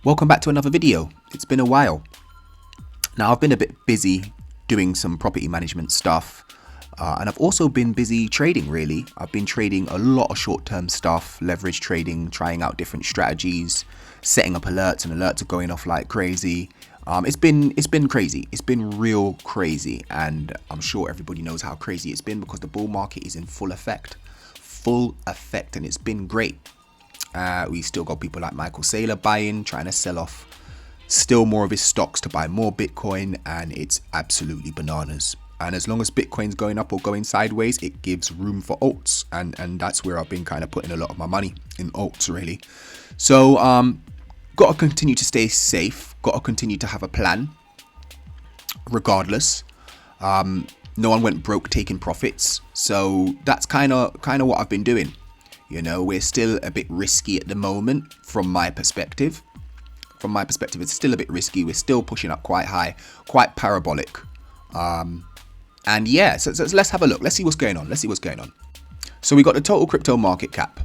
Welcome back to another video. It's been a while. Now I've been a bit busy doing some property management stuff and I've also been busy trading really. I've been trading a lot of short-term stuff, leverage trading, trying out different strategies, setting up alerts, and alerts are going off like crazy. It's been crazy. It's been real crazy, and I'm sure everybody knows how crazy it's been because the bull market is in full effect, and it's been great. We still got people like Michael Saylor buying, trying to sell off still more of his stocks to buy more Bitcoin, and it's absolutely bananas. And as long as Bitcoin's going up or going sideways, it gives room for alts, and that's where I've been kind of putting a lot of my money in alts really. So got to continue to stay safe, got to continue to have a plan regardless. No one went broke taking profits, so that's kind of what I've been doing. You know, we're still a bit risky at the moment from my perspective. From my perspective, it's still a bit risky. We're still pushing up quite high, quite parabolic. And yeah, so let's have a look. Let's see what's going on. So we got the total crypto market cap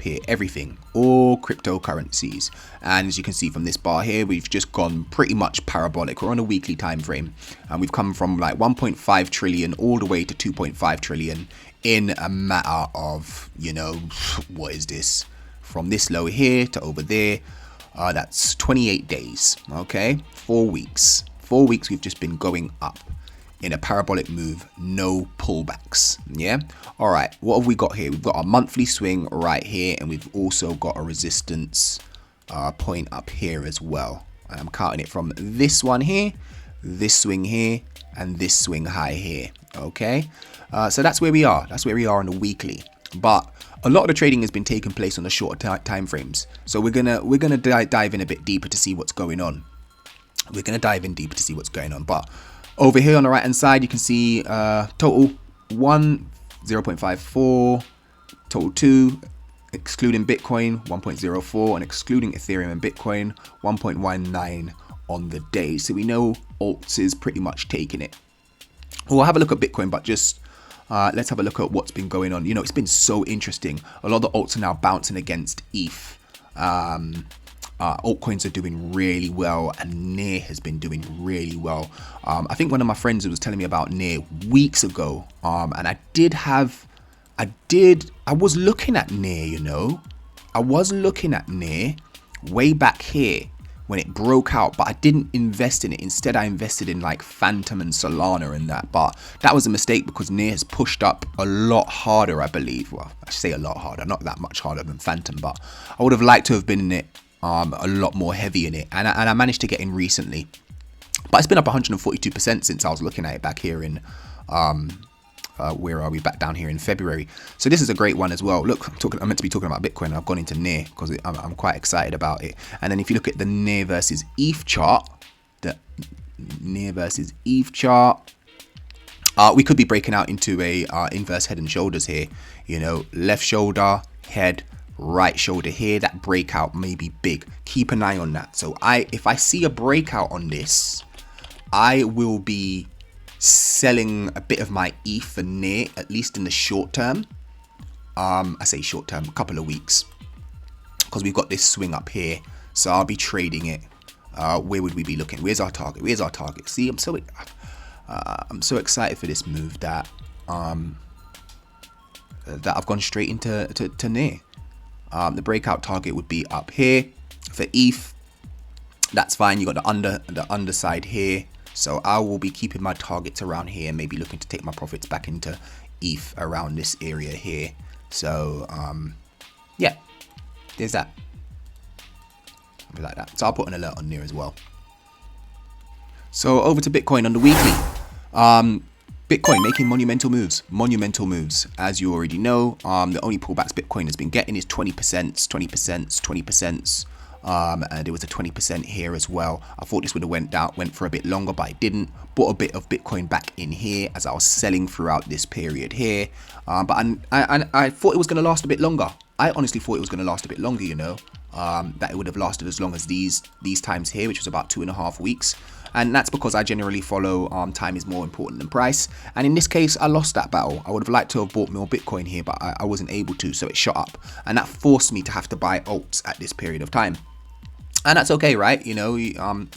here, everything, all cryptocurrencies. And as you can see from this bar here, we've just gone pretty much parabolic. We're on a weekly time frame, and we've come from like 1.5 trillion all the way to 2.5 trillion in a matter of, you know, what is this? From this low here to over there, that's 28 days, okay? 4 weeks. 4 weeks we've just been going up in a parabolic move, no pullbacks, yeah? All right, what have we got here? We've got a monthly swing right here, and we've also got a resistance point up here as well. And I'm counting it from this one here, this swing here, and this swing high here, okay? So that's where we are. That's where we are on a weekly. But a lot of the trading has been taking place on the shorter time frames. So we're gonna dive in a bit deeper to see what's going on. But over here on the right hand side, you can see total 1, 0.54, total 2, excluding Bitcoin 1.04, and excluding Ethereum and Bitcoin 1.19 on the day. So we know alts is pretty much taking it. We'll have a look at Bitcoin, but just let's have a look at what's been going on. You know, it's been so interesting. A lot of the alts are now bouncing against ETH. Altcoins are doing really well, and NEAR has been doing really well. I think one of my friends was telling me about NEAR weeks ago, and I was looking at NEAR, you know. I was looking at NEAR way back here when it broke out, but I didn't invest in it. Instead, I invested in like Phantom and Solana and that. But that was a mistake because NEAR has pushed up a lot harder, I believe. Well, I say a lot harder, not that much harder than Phantom, but I would have liked to have been in it a lot more heavy in it. And I managed to get in recently. But it's been up 142% since I was looking at it back here in, where are we, back down here in February. So this is a great one as well. Look, I'm meant to be talking about Bitcoin, and I've gone into NEAR because I'm quite excited about it. And then if you look at the NEAR versus ETH chart, we could be breaking out into a inverse head and shoulders here. You know, left shoulder, head, right shoulder here. That breakout may be big. Keep an eye on that. So if I see a breakout on this, I will be selling a bit of my ETH for NEAR, at least in the short term. I say short term, a couple of weeks, because we've got this swing up here. So I'll be trading it. Where would we be looking? Where's our target? See, I'm so excited for this move that I've gone straight into NEAR. The breakout target would be up here for ETH. That's fine. You got the underside here. So I will be keeping my targets around here, maybe looking to take my profits back into ETH around this area here. So yeah, there's that. Something like that. So I'll put an alert on NEAR as well. So over to Bitcoin on the weekly. Bitcoin making monumental moves. As you already know, the only pullbacks Bitcoin has been getting is 20%. There was a 20% here as well. I thought this would have went for a bit longer, but it didn't. Bought a bit of Bitcoin back in here as I was selling throughout this period here. But I thought it was going to last a bit longer. I honestly thought it was going to last a bit longer, you know. That it would have lasted as long as these times here, which was about 2.5 weeks. And that's because I generally follow time is more important than price. And in this case, I lost that battle. I would have liked to have bought more Bitcoin here, but I wasn't able to, so it shot up. And that forced me to have to buy alts at this period of time. And that's okay, right? You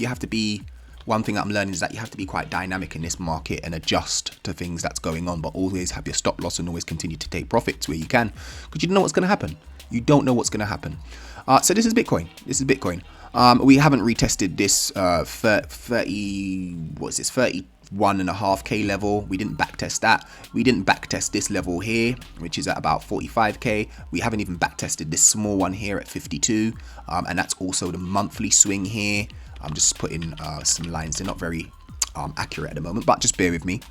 have to be, one thing that I'm learning is that you have to be quite dynamic in this market and adjust to things that's going on, but always have your stop loss and always continue to take profits where you can, because you don't know what's going to happen. You don't know what's going to happen. So this is Bitcoin. We haven't retested this 31.5k level. We didn't backtest that. We didn't backtest this level here, which is at about 45k. We haven't even backtested this small one here at 52, and that's also the monthly swing here. I'm just putting some lines. They're not very accurate at the moment, but just bear with me.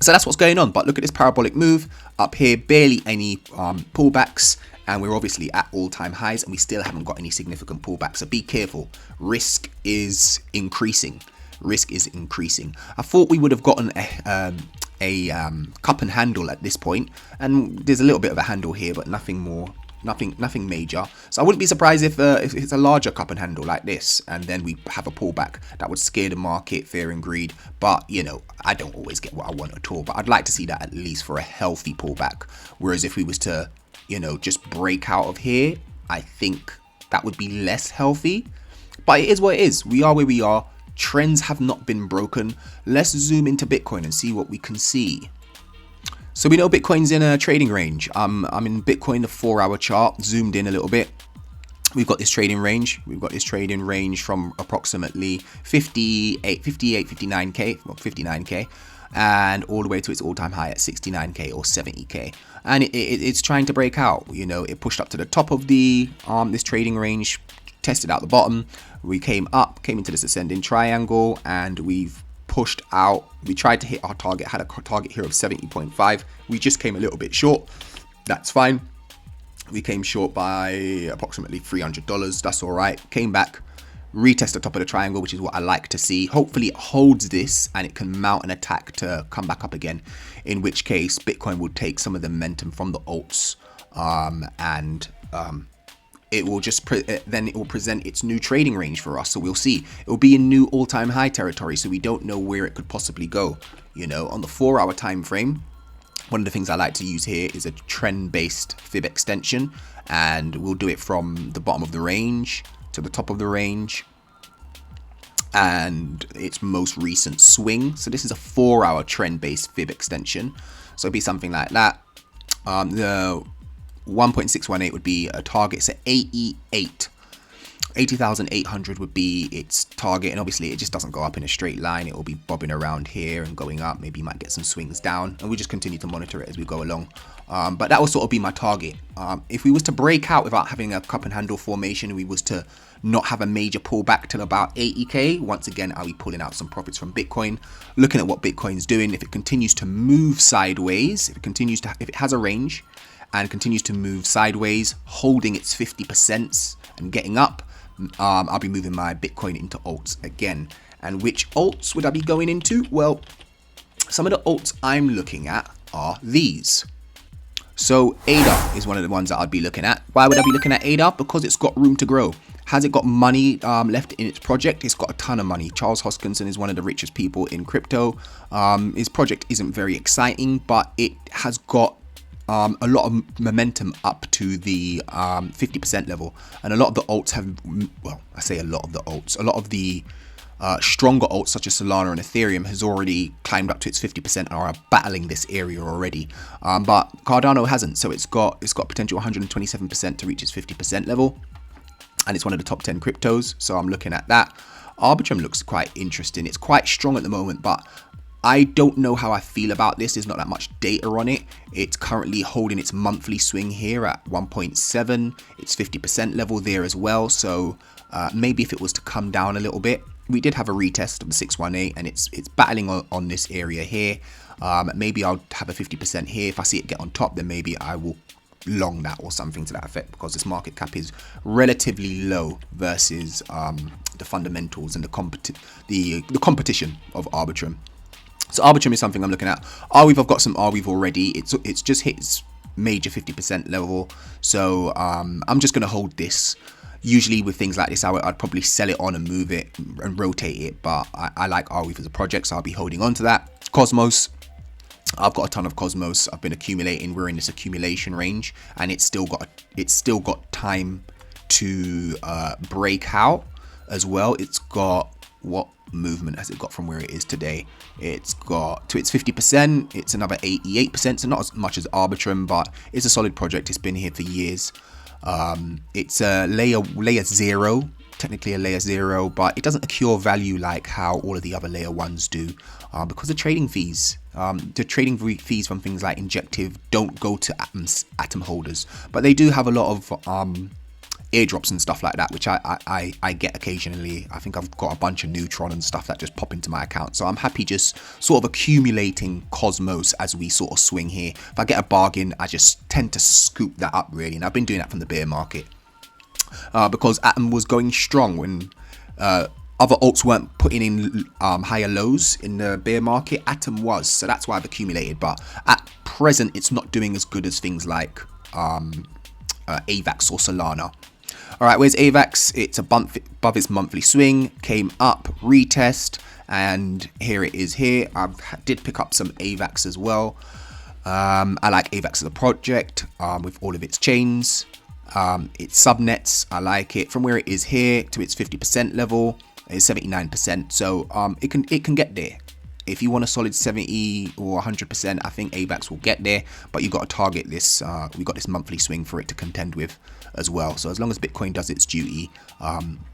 So that's what's going on. But look at this parabolic move up here. Barely any pullbacks. And we're obviously at all-time highs, and we still haven't got any significant pullbacks. So be careful. Risk is increasing. I thought we would have gotten a cup and handle at this point, and there's a little bit of a handle here, but nothing more. Nothing major. So I wouldn't be surprised if it's a larger cup and handle like this, and then we have a pullback. That would scare the market, fear and greed. But I don't always get what I want at all. But I'd like to see that at least for a healthy pullback. Whereas if we was to, just break out of here, I think that would be less healthy. But it is what it is. We are where we are. Trends have not been broken. Let's zoom into Bitcoin and see what we can see. So we know Bitcoin's in a trading range. I'm in Bitcoin, the 4-hour chart, zoomed in a little bit. We've got this trading range. We've got this trading range from approximately 59k, and all the way to its all-time high at 69k or 70k. And it's trying to break out. It pushed up to the top of the this trading range, tested out the bottom. We came into this ascending triangle, and we've pushed out. We tried to hit our target, had a target here of 70.5. We just came a little bit short. That's fine. We came short by approximately $300. That's all right. Came back, retest the top of the triangle, which is what I like to see. Hopefully it holds this and it can mount an attack to come back up again, in which case Bitcoin will take some of the momentum from the alts, and it will then it will present its new trading range for us. So we'll see. It will be in new all-time high territory, so we don't know where it could possibly go. On the 4-hour time frame, one of the things I like to use here is a trend-based fib extension, and we'll do it from the bottom of the range to the top of the range and its most recent swing. So this is a 4-hour trend-based fib extension, so it'll be something like that. The 1.618 would be a target, so 80,800 would be its target, and obviously it just doesn't go up in a straight line. It will be bobbing around here and going up. Maybe you might get some swings down, and we just continue to monitor it as we go along. But that will sort of be my target. If we was to break out without having a cup and handle formation, we was to not have a major pullback till about 80k, once again I'll be pulling out some profits from Bitcoin, looking at what Bitcoin's doing. If it continues to move sideways, if it has a range and continues to move sideways, holding its 50% and getting up, I'll be moving my Bitcoin into alts again. And which alts would I be going into? Well, some of the alts I'm looking at are these. So ADA is one of the ones that I'd be looking at. Why would I be looking at ADA? Because it's got room to grow. Has it got money left in its project? It's got a ton of money. Charles Hoskinson is one of the richest people in crypto. His project isn't very exciting, but it has got a lot of momentum up to the 50% level, and a lot of the alts have, well, I say a lot of the alts, a lot of the stronger alts such as Solana and Ethereum has already climbed up to its 50% and are battling this area already, but Cardano hasn't. So it's got potential 127% to reach its 50% level, and it's one of the top 10 cryptos. So I'm looking at that. Arbitrum looks quite interesting. It's quite strong at the moment, but I don't know how I feel about this. There's not that much data on it. It's currently holding its monthly swing here at 1.7. It's 50% level there as well. So maybe if it was to come down a little bit. We did have a retest of the 618, and it's battling on this area here. Maybe I'll have a 50% here. If I see it get on top, then maybe I will long that or something to that effect, because this market cap is relatively low versus the fundamentals and the competition of Arbitrum. So Arbitrum is something I'm looking at. Arweave, I've got some Arweave already. It's just hit its major 50% level. So I'm just going to hold this. Usually with things like this, I'd probably sell it on and move it and rotate it. But I like Arweave as a project, so I'll be holding on to that. Cosmos, I've got a ton of Cosmos. I've been accumulating. We're in this accumulation range, and it's still got time to break out as well. It's got, what movement has it got from where it is today? It's got to its 50%. It's another 88%, so not as much as Arbitrum, but it's a solid project. It's been here for years. It's a layer 0, technically a layer 0, but it doesn't accrue value like how all of the other layer 1s do, because the trading fees from things like Injective don't go to Atom holders, but they do have a lot of airdrops and stuff like that, which I get occasionally. I think I've got a bunch of Neutron and stuff that just pop into my account, so I'm happy just sort of accumulating Cosmos as we sort of swing here. If I get a bargain, I just tend to scoop that up really, and I've been doing that from the bear market, because Atom was going strong when other alts weren't putting in higher lows in the bear market. Atom was, so that's why I've accumulated, but at present it's not doing as good as things like AVAX or Solana. Alright, where's AVAX? It's above its monthly swing, came up, retest, and here it is here. I did pick up some AVAX as well. I like AVAX as a project with all of its chains, its subnets. I like it. From where it is here to its 50% level, it's 79%, so it can get there. If you want a solid 70 or 100%, I think AVAX will get there, but you got to target this. We got this monthly swing for it to contend with as well. So as long as Bitcoin does its duty,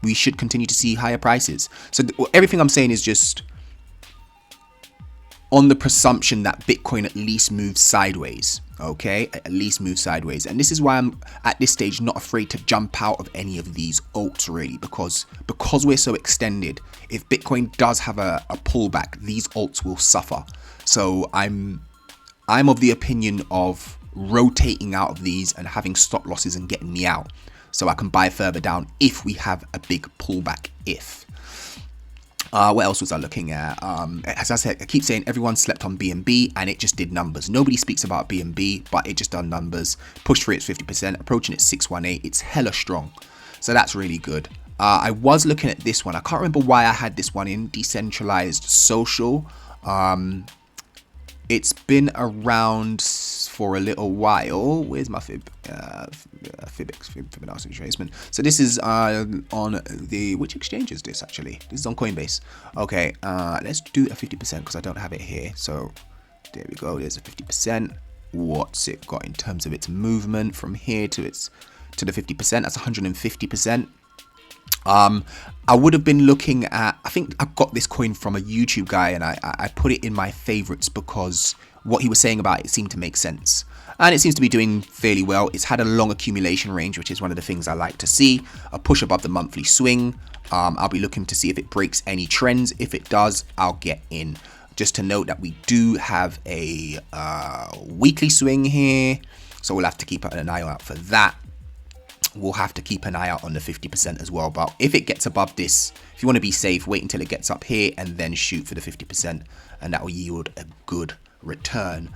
we should continue to see higher prices. So everything I'm saying is just on the presumption that Bitcoin at least moves sideways. Okay, at least move sideways, and this is why I'm at this stage not afraid to jump out of any of these alts really, because we're so extended. If Bitcoin does have a pullback, these alts will suffer. So I'm of the opinion of rotating out of these and having stop losses and getting me out, so I can buy further down if we have a big pullback. What else was I looking at? As I said, I keep saying everyone slept on BNB, and it just did numbers. Nobody speaks about BNB, but it just done numbers. Pushed for its 50%, approaching its 618. It's hella strong, so that's really good. I was looking at this one. I can't remember why I had this one in Decentralized Social. It's been around for a little while. Where's my Fibonacci retracement? So this is on the, which exchange is this actually? This is on Coinbase. Okay, let's do a 50% because I don't have it here. So there we go. There's a 50%. What's it got in terms of its movement from here to the 50%? That's 150%. I would have been looking at, I think I got this coin from a YouTube guy, and I put it in my favorites because what he was saying about it seemed to make sense. And it seems to be doing fairly well. It's had a long accumulation range, which is one of the things I like to see. A push above the monthly swing. I'll be looking to see if it breaks any trends. If it does, I'll get in. Just to note that we do have a weekly swing here, so we'll have to keep an eye out for that. We'll have to keep an eye out on the 50% as well. But if it gets above this, if you want to be safe, wait until it gets up here and then shoot for the 50%, and that will yield a good return.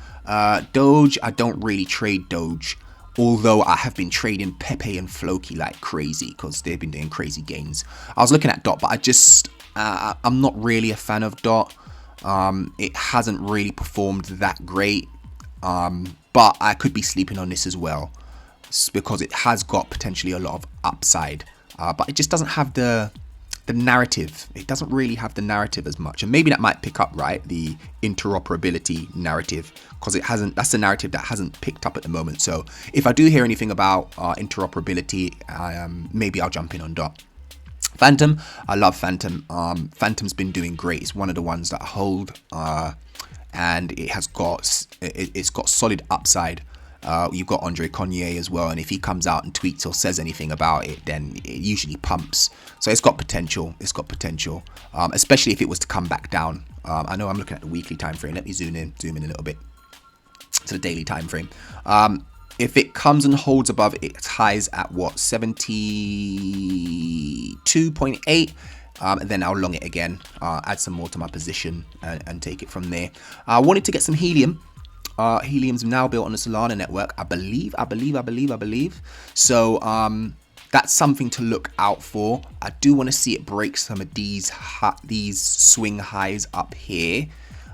Doge, I don't really trade Doge, although I have been trading Pepe and Floki like crazy because they've been doing crazy gains. I was looking at DOT, but I'm not really a fan of DOT. It hasn't really performed that great, but I could be sleeping on this as well, because it has got potentially a lot of upside, but it just doesn't have the narrative. It doesn't really have the narrative as much, and maybe that might pick up, right, the interoperability narrative, because it hasn't. That's the narrative that hasn't picked up at the moment. So if I do hear anything about interoperability, maybe I'll jump in on DOT. Phantom, I love Phantom. Phantom's been doing great. It's one of the ones that I hold, and it's got solid upside. You've got Andre Cognier as well, and if he comes out and tweets or says anything about it, then it usually pumps. So it's got potential. It's got potential, especially if it was to come back down. I know I'm looking at the weekly time frame. Let me zoom in a little bit to the daily time frame. If it comes and holds above its highs at what, 72.8, then I'll long it again, add some more to my position, and take it from there. I wanted to get some helium. Helium's now built on the Solana network, I believe. So that's something to look out for. I do want to see it break some of these swing highs up here.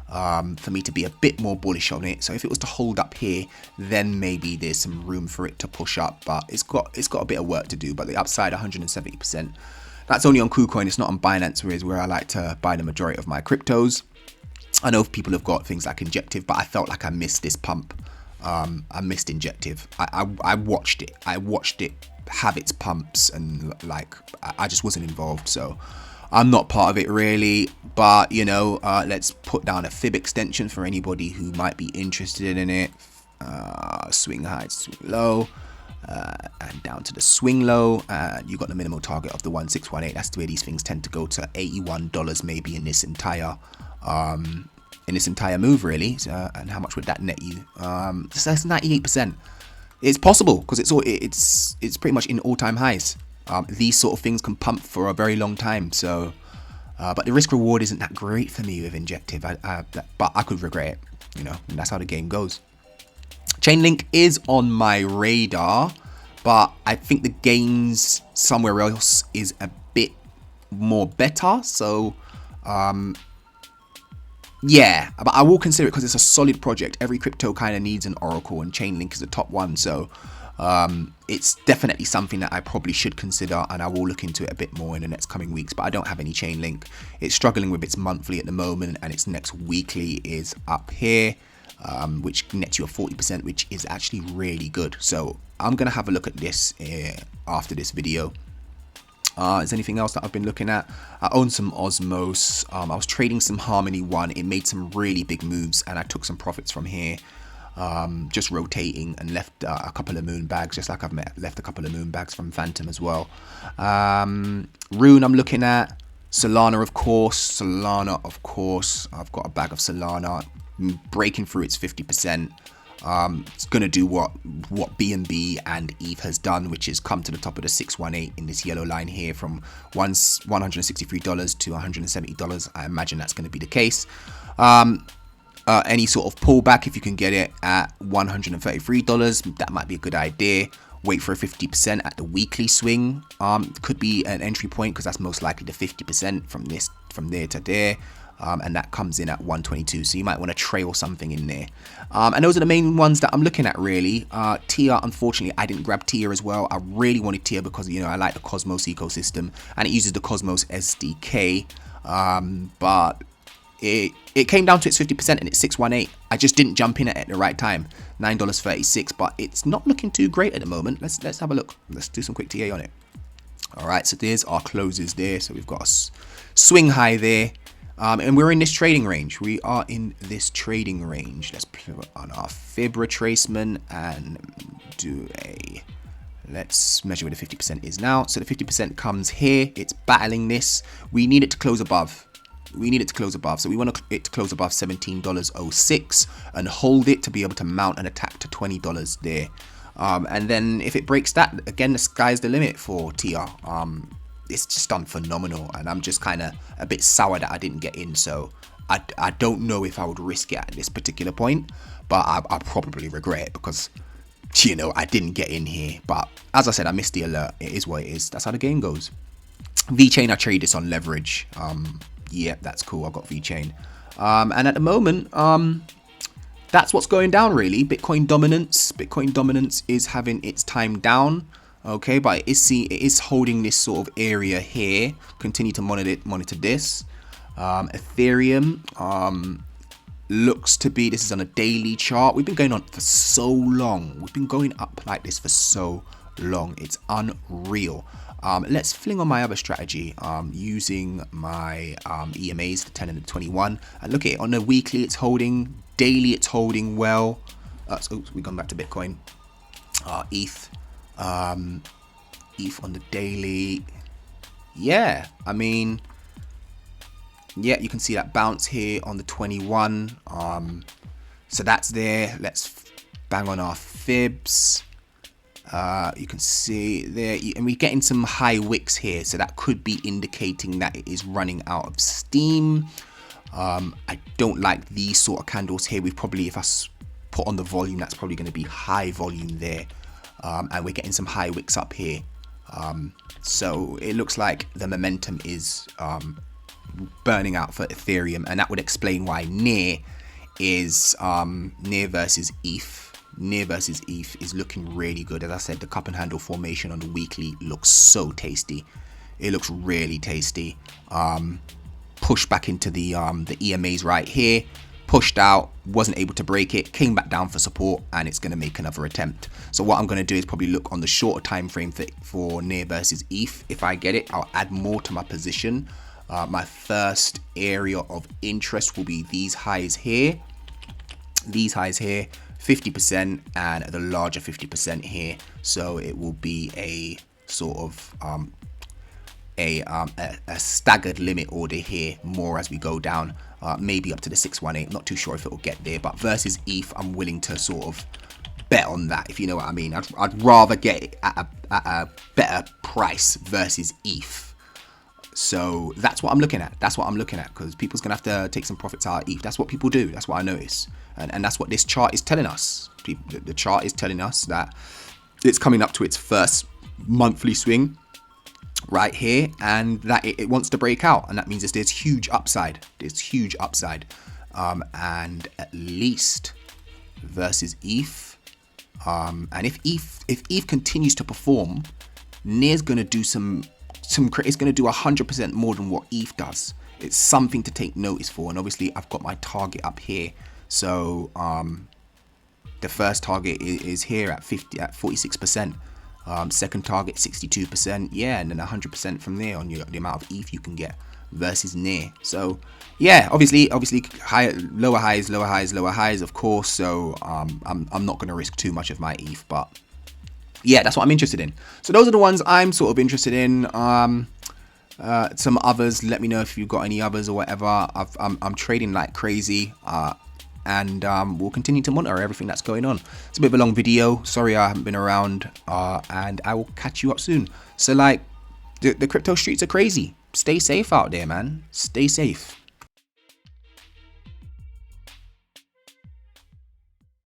for me to be a bit more bullish on it. So if it was to hold up here, then maybe there's some room for it to push up, but it's got a bit of work to do. But the upside 170%. That's only on KuCoin, it's not on Binance, where I like to buy the majority of my cryptos. I know people have got things like Injective, but I felt like I missed this pump. I missed Injective. I watched it. I watched it have its pumps, and like I just wasn't involved, so I'm not part of it really. But you know, let's put down a fib extension for anybody who might be interested in it. Swing high, swing low, and down to the swing low. You got the minimal target of the 1618. That's where these things tend to go to $81 maybe in this entire move really. And how much would that net you? That's 98%. It's possible because it's pretty much in all-time highs. These sort of things can pump for a very long time. So, but the risk reward isn't that great for me with Injective. But I could regret it. You know, and that's how the game goes. Chainlink is on my radar, but I think the gains somewhere else is a bit more better. So, yeah, but I will consider it because it's a solid project. Every crypto kind of needs an oracle, and Chainlink is the top one. So it's definitely something that I probably should consider, and I will look into it a bit more in the next coming weeks. But I don't have any Chainlink. It's struggling with its monthly at the moment, and its next weekly is up here, which nets you a 40%, which is actually really good. So I'm going to have a look at this after this video. Is anything else that I've been looking at? I own some Osmos. I was trading some Harmony 1. It made some really big moves, and I took some profits from here. Just rotating, and left a couple of moon bags, just like I've left a couple of moon bags from Phantom as well. Rune I'm looking at. Solana, of course. I've got a bag of Solana breaking through its 50%. It's going to do what BNB and ETH has done, which is come to the top of the 618 in this yellow line here from $163 to $170. I imagine that's going to be the case. Any sort of pullback, if you can get it at $133, that might be a good idea. Wait for a 50% at the weekly swing. Could be an entry point because that's most likely the 50% from there to there. And that comes in at 122, so you might want to trail something in there. And those are the main ones that I'm looking at really. TIA, unfortunately, I didn't grab TIA as well. I really wanted TIA because, you know, I like the Cosmos ecosystem, and it uses the Cosmos SDK. But it came down to its 50% and it's 618. I just didn't jump in at the right time. $9.36, but it's not looking too great at the moment. Let's have a look. Let's do some quick TA on it. All right, so there's our closes there. So we've got a swing high there. And we're in this trading range. We are in this trading range. Let's put on our fib retracement and let's measure where the 50% is now. So the 50% comes here. It's battling this. We need it to close above. So we want it to close above $17.06 and hold it to be able to mount an attack to $20 there. And then if it breaks that, again, the sky's the limit for TR. It's just done phenomenal, and I'm just kind of a bit sour that I didn't get in. So I don't know if I would risk it at this particular point, but I probably regret it because, you know, I didn't get in here. But as I said, I missed the alert. It is what it is. That's how the game goes. VeChain, I trade this on leverage. Yeah, that's cool. I got VeChain. And at the moment, that's what's going down really. Bitcoin dominance is having its time down. Okay, but it is holding this sort of area here. Continue to monitor this. Ethereum looks to be, this is on a daily chart. We've been going on for so long. We've been going up like this for so long. It's unreal. Let's fling on my other strategy using my EMAs, the 10 and the 21. And look at it, on the weekly it's holding, daily it's holding well. So we've gone back to Bitcoin. ETH. ETH on the daily. Yeah, I mean, yeah, you can see that bounce here on the 21. So that's there. Let's bang on our fibs. You can see there, and we're getting some high wicks here, so that could be indicating that it is running out of steam. I don't like these sort of candles here. We've probably, if I put on the volume, that's probably going to be high volume there. And we're getting some high wicks up here. So it looks like the momentum is burning out for Ethereum, and that would explain why NEAR is NEAR versus ETH. NEAR versus ETH is looking really good. As I said, the cup and handle formation on the weekly looks so tasty. It looks really tasty. Pushed back into the EMAs right here, pushed out, wasn't able to break it, came back down for support, and it's going to make another attempt. So what I'm going to do is probably look on the shorter time frame for NEAR versus ETH. If I get it, I'll add more to my position. My first area of interest will be these highs here. These highs here, 50%, and the larger 50% here. So it will be a sort of a staggered limit order here, more as we go down, maybe up to the 618. Not too sure if it will get there, but versus ETH, I'm willing to sort of bet on that, if you know what I mean. I'd rather get it at a better price versus ETH. So that's what I'm looking at. That's what I'm looking at, because people's gonna have to take some profits out of ETH. That's what people do. That's what I notice, and that's what this chart is telling us. The chart is telling us that it's coming up to its first monthly swing right here, and that it wants to break out, and that means there's huge upside. There's huge upside, and at least versus ETH. And if ETH continues to perform, NEAR's gonna do it's going to do 100% more than what ETH does. It's something to take notice for. And obviously I've got my target up here, so the first target is here at 46%, second target 62%, yeah, and then 100% from there on the amount of ETH you can get versus NEAR. So yeah, obviously lower highs, of course. So I'm not going to risk too much of my ETH, but yeah, that's what I'm interested in. So those are the ones I'm sort of interested in. Some others, let me know if you've got any others or whatever. I'm trading like crazy, and we'll continue to monitor everything that's going on. It's a bit of a long video. Sorry I haven't been around, and I will catch you up soon. So like, the crypto streets are crazy. Stay safe out there, man. Stay safe.